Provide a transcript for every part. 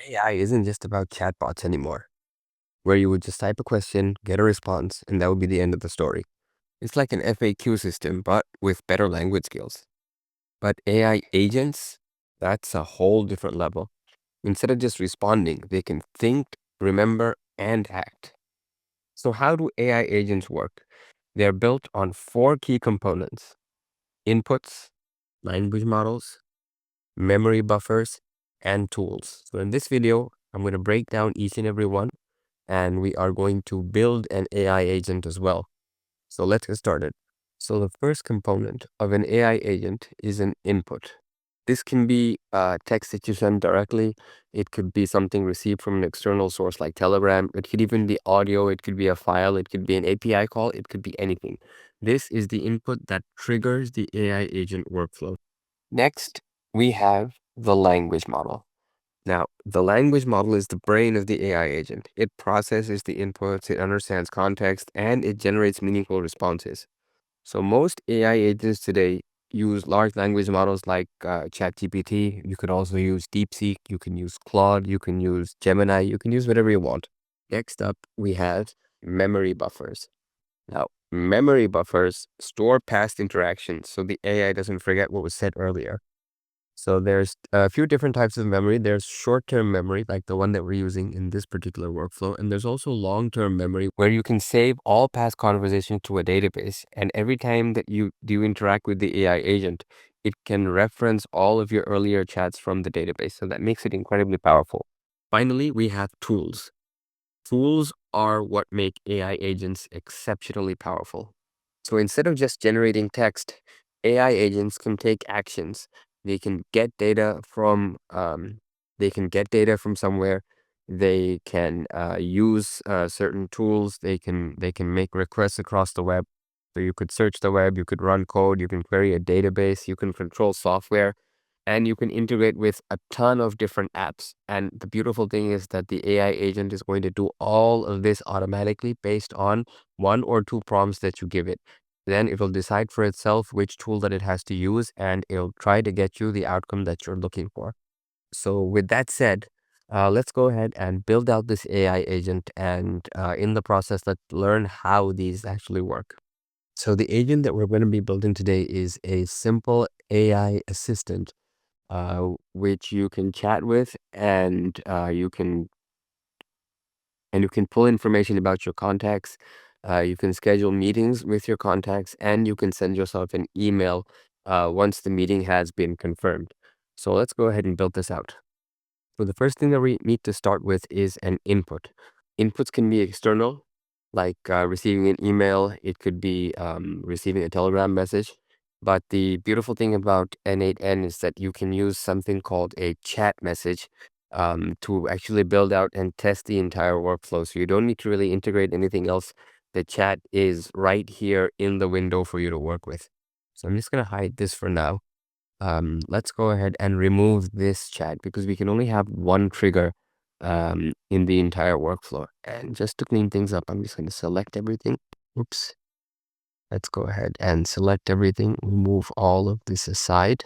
AI isn't just about chatbots anymore, where you would just type a question, get a response, and that would be the end of the story. It's like an FAQ system, but with better language skills. But AI agents, that's a whole different level. Instead of just responding, they can think, remember, and act. So, how do AI agents work? They're built on four key components: inputs, language models, memory buffers, and tools. So, in this video, I'm going to break down each and every one, and we are going to build an AI agent as well. So let's get started. So the first component of an AI agent is an input. This can be text that you send directly. It could be something received from an external source like Telegram. It could even be audio. It could be a file. It could be an API call. It could be anything. This is the input that triggers the AI agent workflow. Next, we have the language model. Now, the language model is the brain of the AI agent. It processes the inputs, it understands context, and it generates meaningful responses. So most AI agents today use large language models like ChatGPT. You could also use DeepSeek. You can use Claude. You can use Gemini. You can use whatever you want. Next up, we have memory buffers. Now, memory buffers store past interactions so the AI doesn't forget what was said earlier. So there's a few different types of memory. There's short-term memory, like the one that we're using in this particular workflow. And there's also long-term memory where you can save all past conversations to a database. And every time that you do interact with the AI agent, it can reference all of your earlier chats from the database. So that makes it incredibly powerful. Finally, we have tools. Tools are what make AI agents exceptionally powerful. So instead of just generating text, AI agents can take actions. They can get data from somewhere. They can use certain tools. They can make requests across the web. So you could search the web, you could run code, you can query a database, you can control software, and you can integrate with a ton of different apps. And the beautiful thing is that the AI agent is going to do all of this automatically based on one or two prompts that you give it. Then it will decide for itself which tool that it has to use, and it'll try to get you the outcome that you're looking for. So with that said, let's go ahead and build out this AI agent, and in the process, let's learn how these actually work. So the agent that we're going to be building today is a simple AI assistant which you can chat with, and you can pull information about your contacts. You can schedule meetings with your contacts, and you can send yourself an email once the meeting has been confirmed. So let's go ahead and build this out. So the first thing that we need to start with is an input. Inputs can be external, like receiving an email. It could be receiving a Telegram message. But the beautiful thing about n8n is that you can use something called a chat message to actually build out and test the entire workflow. So you don't need to really integrate anything else. The chat is right here in the window for you to work with. So I'm just going to hide this for now. Let's go ahead and remove this chat because we can only have one trigger in the entire workflow. And just to clean things up, I'm just going to select everything. Oops. Let's go ahead and select everything, remove all of this aside.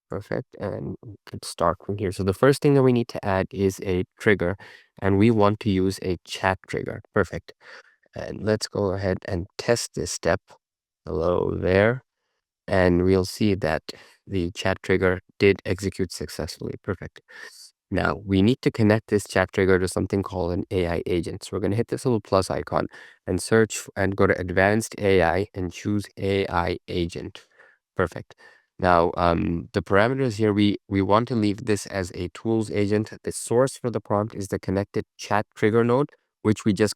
Perfect. And we could start from here. So the first thing that we need to add is a trigger, and we want to use a chat trigger. Perfect. And let's go ahead and test this step. Hello there. And we'll see that the chat trigger did execute successfully. Perfect. Now we need to connect this chat trigger to something called an AI agent. So we're going to hit this little plus icon and search and go to advanced AI and choose AI agent. Perfect. Now, the parameters here, we want to leave this as a tools agent. The source for the prompt is the connected chat trigger node, which we just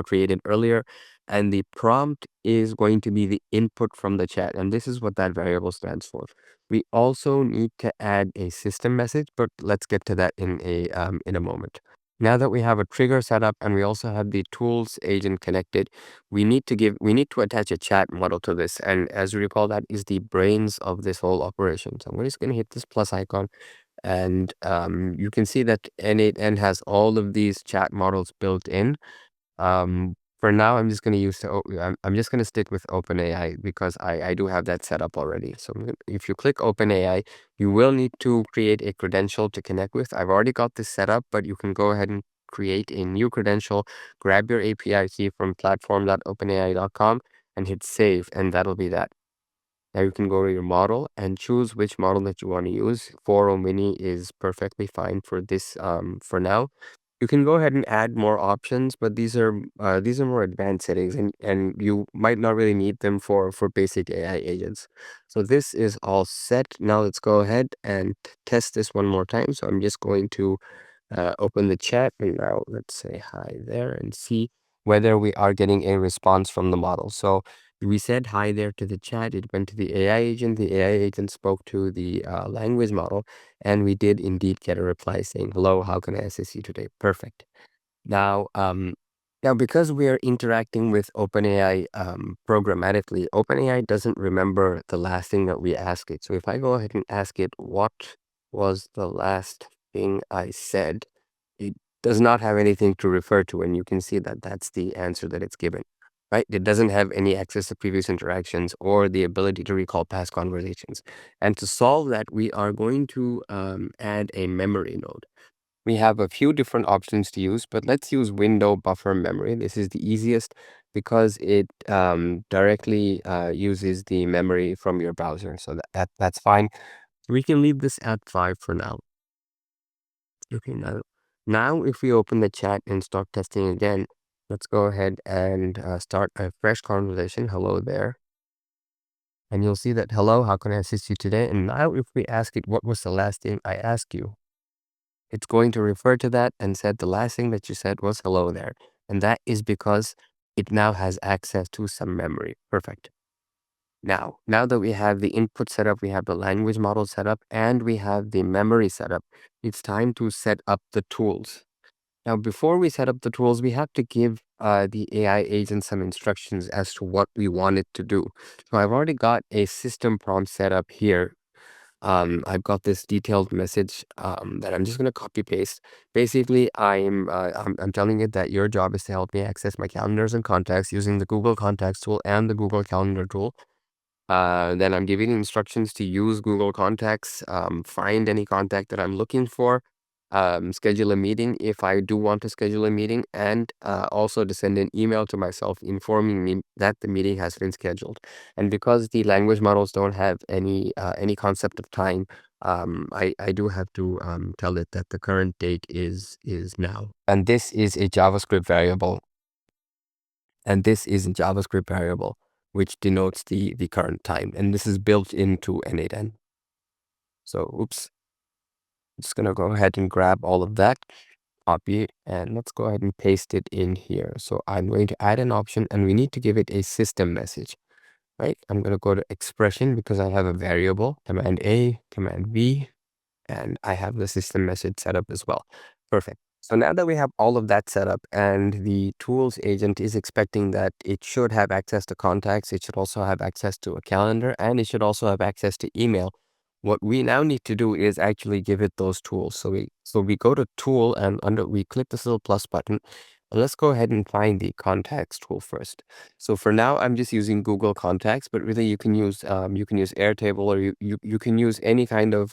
created earlier. And the prompt is going to be the input from the chat. And this is what that variable stands for. We also need to add a system message, but let's get to that in a moment. Now that we have a trigger set up and we also have the tools agent connected, we need to attach a chat model to this. And as you recall, that is the brains of this whole operation. So we're just going to hit this plus icon, and you can see that n8n has all of these chat models built in. For now, I'm just going to use I'm just going to stick with OpenAI because I do have that set up already. So if you click OpenAI, you will need to create a credential to connect with. I've already got this set up, but you can go ahead and create a new credential, grab your API key from platform.openai.com and hit save, and that'll be that. Now you can go to your model and choose which model that you want to use. 4.0 mini is perfectly fine for this for now. You can go ahead and add more options, but these are more advanced settings, and you might not really need them for basic AI agents. So this is all set. Now let's go ahead and test this one more time. So I'm just going to open the chat, and now let's say hi there and see whether we are getting a response from the model. So we said hi there to the chat. It went to the AI agent. The AI agent spoke to the language model, and we did indeed get a reply saying, "Hello, how can I assist you today?" Perfect. Now, now because we are interacting with OpenAI programmatically, OpenAI doesn't remember the last thing that we ask it. So if I go ahead and ask it, what was the last thing I said, it does not have anything to refer to, and you can see that that's the answer that it's given, right? It doesn't have any access to previous interactions or the ability to recall past conversations. And to solve that, we are going to add a memory node. We have a few different options to use, but let's use window buffer memory. This is the easiest because it directly uses the memory from your browser. So that's fine. We can leave this at 5 for now. Okay, now if we open the chat and start testing again, let's go ahead and start a fresh conversation. Hello there. And you'll see that, hello, how can I assist you today? And now if we ask it, what was the last thing I asked you? It's going to refer to that and said the last thing that you said was hello there. And that is because it now has access to some memory. Perfect. Now that we have the input set up, we have the language model set up, and we have the memory set up, it's time to set up the tools. Now, before we set up the tools, we have to give the AI agent some instructions as to what we want it to do. So I've already got a system prompt set up here. I've got this detailed message that I'm just going to copy paste. Basically, I'm telling it that your job is to help me access my calendars and contacts using the Google Contacts tool and the Google Calendar tool. Then I'm giving instructions to use Google Contacts, find any contact that I'm looking for, schedule a meeting if I do want to schedule a meeting, and also to send an email to myself informing me that the meeting has been scheduled. And because the language models don't have any concept of time, I do have to tell it that the current date is now. And this is a JavaScript variable. Which denotes the current time. And this is built into n8n. So, oops. I'm just going to go ahead and grab all of that, copy, and let's go ahead and paste it in here. So I'm going to add an option, and we need to give it a system message, right? I'm going to go to expression because I have a variable, Command A, Command V, and I have the system message set up as well. Perfect. So now that we have all of that set up and the tools agent is expecting that it should have access to contacts, it should also have access to a calendar, and it should also have access to email. What we now need to do is actually give it those tools. So we go to tool, and we click this little plus button. And let's go ahead and find the contacts tool first. So for now, I'm just using Google Contacts, but really you can use Airtable, or you can use any kind of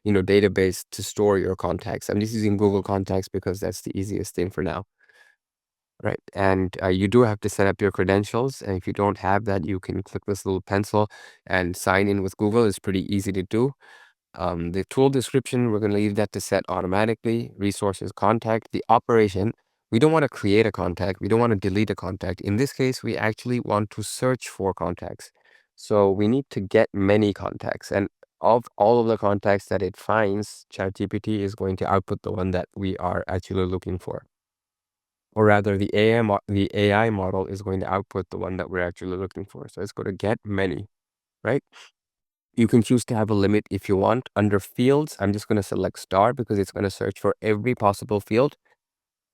database to store your contacts. I'm just using Google Contacts because that's the easiest thing for now. Right. And you do have to set up your credentials. And if you don't have that, you can click this little pencil and sign in with Google. It's pretty easy to do. The tool description, we're going to leave that to set automatically. Resources, contact, the operation. We don't want to create a contact. We don't want to delete a contact. In this case, we actually want to search for contacts. So we need to get many contacts. And of all of the contacts that it finds, ChatGPT is going to output the one that we are actually looking for. Or rather, the AI model is going to output the one that we're actually looking for. So let's go to get many, right? You can choose to have a limit if you want. Under fields, I'm just going to select star because it's going to search for every possible field.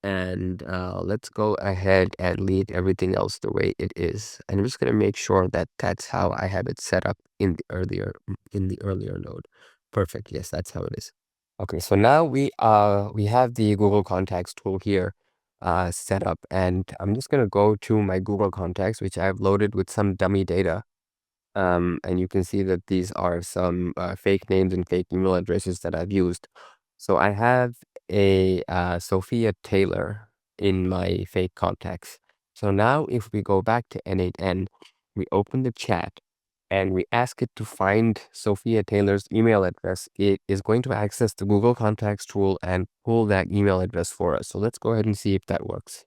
And let's go ahead and leave everything else the way it is. And I'm just going to make sure that that's how I have it set up in the earlier node. Perfect. Yes, that's how it is. Okay, so now we have the Google Contacts tool here. set up. And I'm just going to go to my Google contacts, which I've loaded with some dummy data. And you can see that these are some fake names and fake email addresses that I've used. So I have a Sophia Taylor in my fake contacts. So now if we go back to n8n, we open the chat and we ask it to find Sophia Taylor's email address, it is going to access the Google Contacts tool and pull that email address for us. So let's go ahead and see if that works.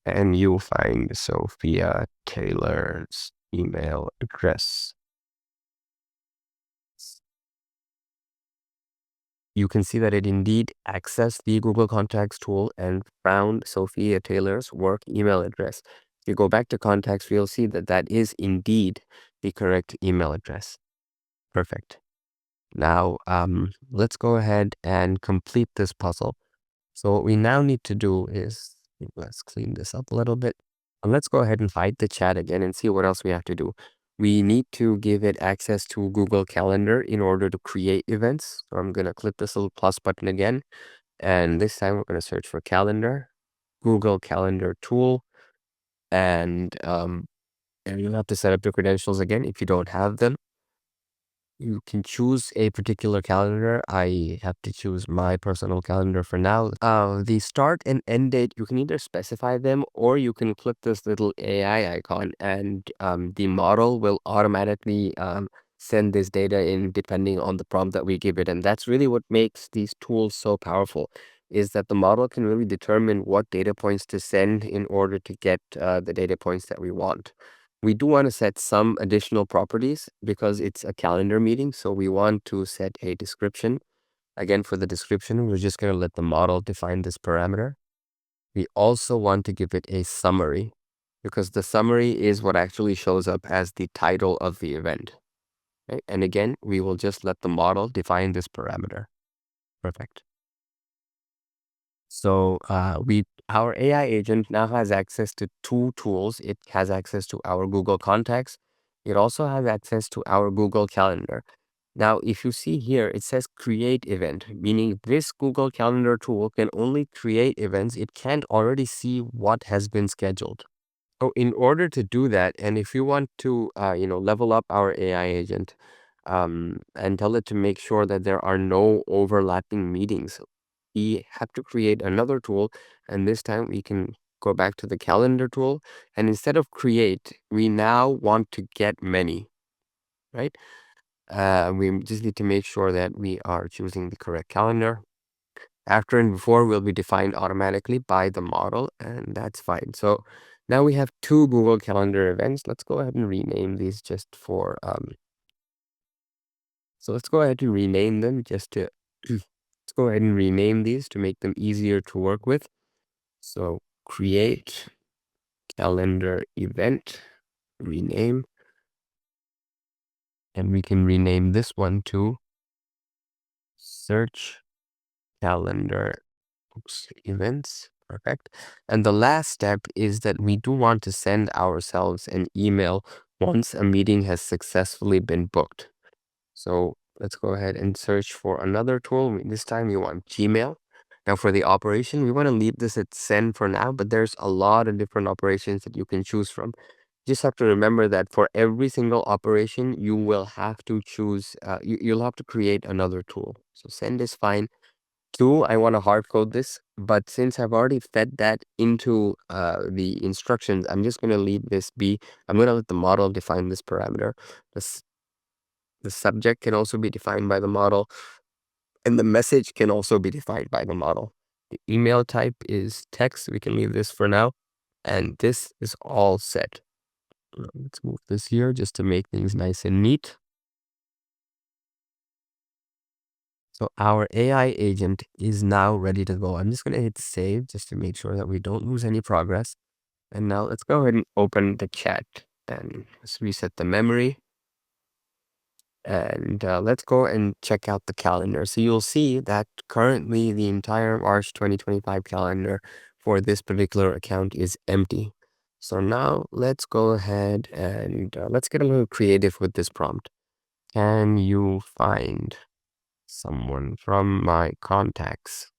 And you'll find Sophia Taylor's email address. You can see that it indeed accessed the Google Contacts tool and found Sophia Taylor's work email address. If you go back to contacts, you'll see that that is indeed the correct email address. Perfect. Now, let's go ahead and complete this puzzle. So what we now need to do is, let's clean this up a little bit. And let's go ahead and hide the chat again and see what else we have to do. We need to give it access to Google Calendar in order to create events. So I'm going to click this little plus button again. And this time we're going to search for calendar, Google Calendar tool. And you'll have to set up your credentials again if you don't have them. You can choose a particular calendar. I have to choose my personal calendar for now. The start and end date, you can either specify them or you can click this little AI icon and the model will automatically send this data in depending on the prompt that we give it. And that's really what makes these tools so powerful, is that the model can really determine what data points to send in order to get the data points that we want. We do want to set some additional properties because it's a calendar meeting. So we want to set a description. Again, for the description, we're just going to let the model define this parameter. We also want to give it a summary because the summary is what actually shows up as the title of the event. Okay? And again, we will just let the model define this parameter. Perfect. So our AI agent now has access to two tools. It has access to our Google Contacts. It also has access to our Google Calendar. Now, if you see here, it says create event, meaning this Google Calendar tool can only create events. It can't already see what has been scheduled. So in order to do that, and if you want to, level up our AI agent and tell it to make sure that there are no overlapping meetings, we have to create another tool. And this time we can go back to the calendar tool. And instead of create, we now want to get many, right? We just need to make sure that we are choosing the correct calendar. After and before will be defined automatically by the model, and that's fine. So now we have two Google Calendar events. Let's go ahead and rename these just for so let's go ahead and rename them just to let's go ahead and rename these to make them easier to work with. So create calendar event, rename, and we can rename this one to search calendar events. Perfect. And the last step is that we do want to send ourselves an email once a meeting has successfully been booked. So let's go ahead and search for another tool. This time we want Gmail. Now for the operation, we want to leave this at send for now, but there's a lot of different operations that you can choose from. You just have to remember that for every single operation, you will have to choose, you'll have to create another tool. So send is fine. Two, I want to hard code this, but since I've already fed that into the instructions, I'm just going to leave this be. I'm going to let the model define this parameter. The subject can also be defined by the model, and the message can also be defined by the model. The email type is text. We can leave this for now, and this is all set. Let's move this here just to make things nice and neat. So our AI agent is now ready to go. I'm just going to hit save just to make sure that we don't lose any progress. And now let's go ahead and open the chat and let's reset the memory. And let's go and check out the calendar. So you'll see that currently the entire March 2025 calendar for this particular account is empty. So now let's go ahead and let's get a little creative with this prompt. Can you find someone from my contacts?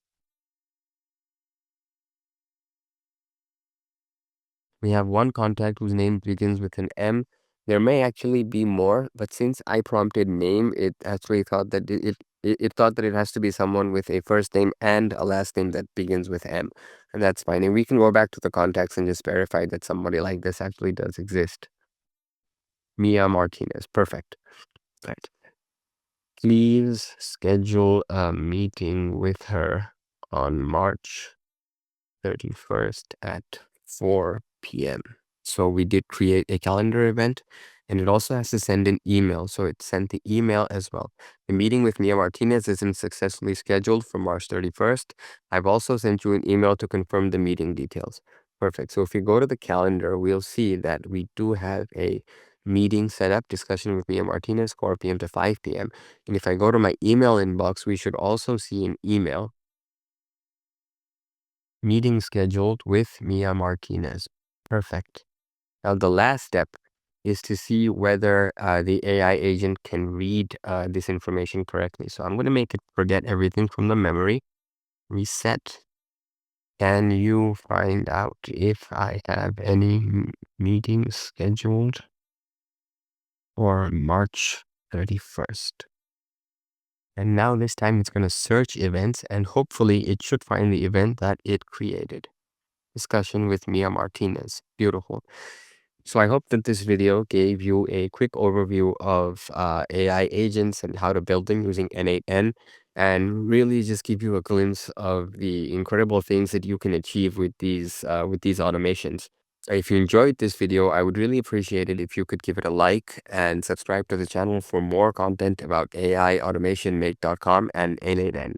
We have one contact whose name begins with an M. There may actually be more, but since I prompted name, it actually thought that it thought that it has to be someone with a first name and a last name that begins with M. And that's fine. And we can go back to the contacts and just verify that somebody like this actually does exist. Mia Martinez. Perfect. Right. Please schedule a meeting with her on March 31st at 4 p.m. So we did create a calendar event, and it also has to send an email. So it sent the email as well. The meeting with Mia Martinez isn't successfully scheduled for March 31st. I've also sent you an email to confirm the meeting details. Perfect. So if you go to the calendar, we'll see that we do have a meeting set up, discussion with Mia Martinez, 4 p.m. to 5 p.m. And if I go to my email inbox, we should also see an email. Meeting scheduled with Mia Martinez. Perfect. Now, the last step is to see whether the AI agent can read this information correctly. So I'm going to make it forget everything from the memory. Reset. Can you find out if I have any meetings scheduled for March 31st? And now this time it's going to search events, and hopefully it should find the event that it created. Discussion with Mia Martinez. Beautiful. So I hope that this video gave you a quick overview of AI agents and how to build them using n8n, and really just give you a glimpse of the incredible things that you can achieve with these automations. If you enjoyed this video, I would really appreciate it if you could give it a like and subscribe to the channel for more content about AI, automationmake.com, and n8n.